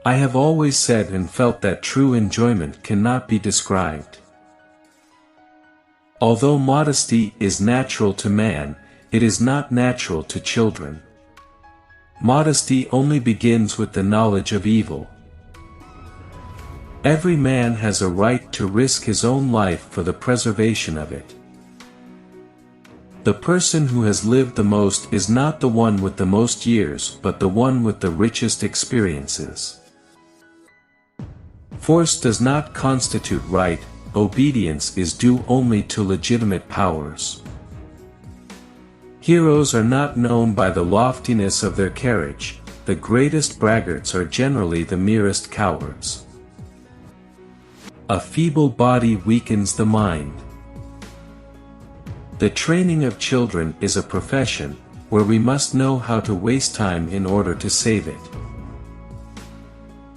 I have always said and felt that true enjoyment cannot be described. Although modesty is natural to man, it is not natural to children. Modesty only begins with the knowledge of evil. Every man has a right to risk his own life for the preservation of it. The person who has lived the most is not the one with the most years but the one with the richest experiences. Force does not constitute right, obedience is due only to legitimate powers. Heroes are not known by the loftiness of their carriage, the greatest braggarts are generally the merest cowards. A feeble body weakens the mind. The training of children is a profession, where we must know how to waste time in order to save it.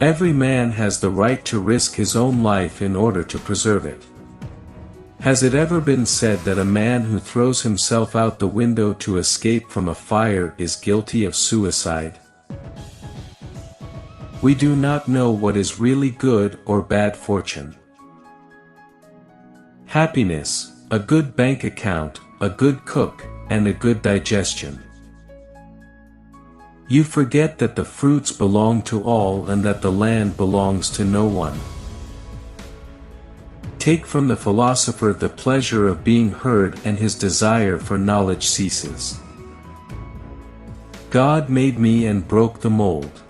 Every man has the right to risk his own life in order to preserve it. Has it ever been said that a man who throws himself out the window to escape from a fire is guilty of suicide? We do not know what is really good or bad fortune. Happiness, a good bank account, a good cook, and a good digestion. You forget that the fruits belong to all and that the land belongs to no one. Take from the philosopher the pleasure of being heard and his desire for knowledge ceases. God made me and broke the mold.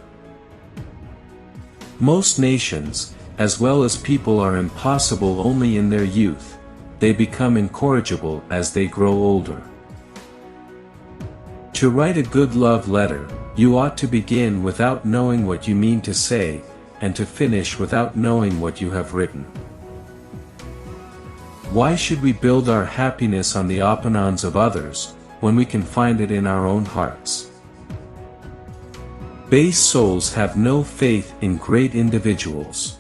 Most nations, as well as people, are impossible only in their youth. They become incorrigible as they grow older. To write a good love letter, you ought to begin without knowing what you mean to say, and to finish without knowing what you have written. Why should we build our happiness on the opinions of others, when we can find it in our own hearts? Base souls have no faith in great individuals.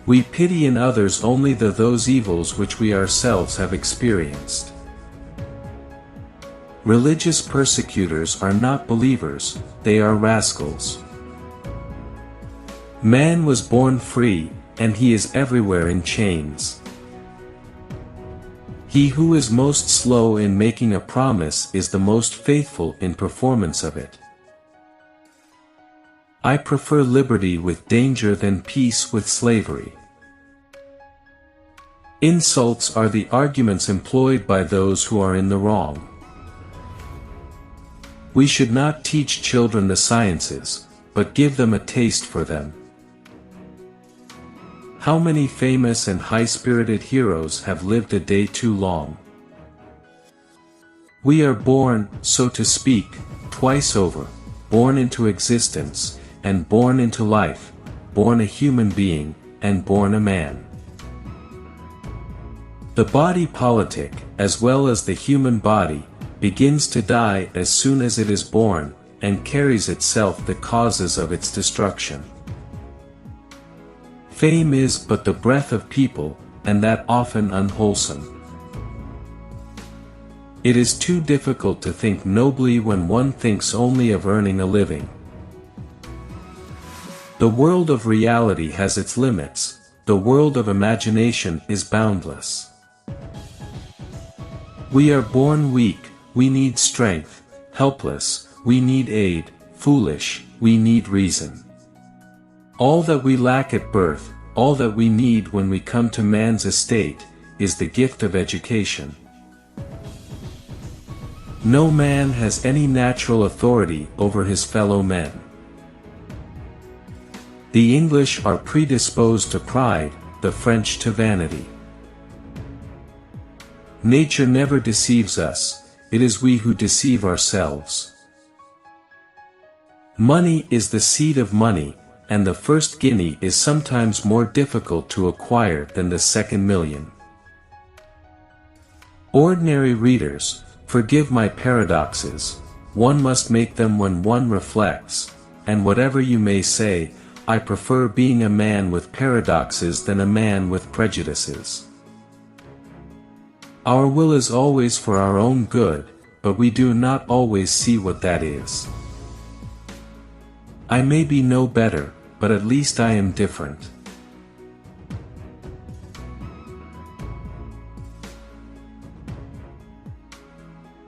We pity in others only those evils which we ourselves have experienced. Religious persecutors are not believers, they are rascals. Man was born free, and he is everywhere in chains. He who is most slow in making a promise is the most faithful in performance of it. I prefer liberty with danger than peace with slavery. Insults are the arguments employed by those who are in the wrong. We should not teach children the sciences, but give them a taste for them. How many famous and high-spirited heroes have lived a day too long? We are born, so to speak, twice over, born into existence, and born into life, born a human being, and born a man. The body politic, as well as the human body, begins to die as soon as it is born, and carries itself the causes of its destruction. Fame is but the breath of people, and that often unwholesome. It is too difficult to think nobly when one thinks only of earning a living. The world of reality has its limits, the world of imagination is boundless. We are born weak, we need strength, helpless, we need aid, foolish, we need reason. All that we lack at birth, all that we need when we come to man's estate, is the gift of education. No man has any natural authority over his fellow men. The English are predisposed to pride, the French to vanity. Nature never deceives us, it is we who deceive ourselves. Money is the seed of money, and the first guinea is sometimes more difficult to acquire than the second million. Ordinary readers, forgive my paradoxes, one must make them when one reflects, and whatever you may say, I prefer being a man with paradoxes than a man with prejudices. Our will is always for our own good, but we do not always see what that is. I may be no better, but at least I am different.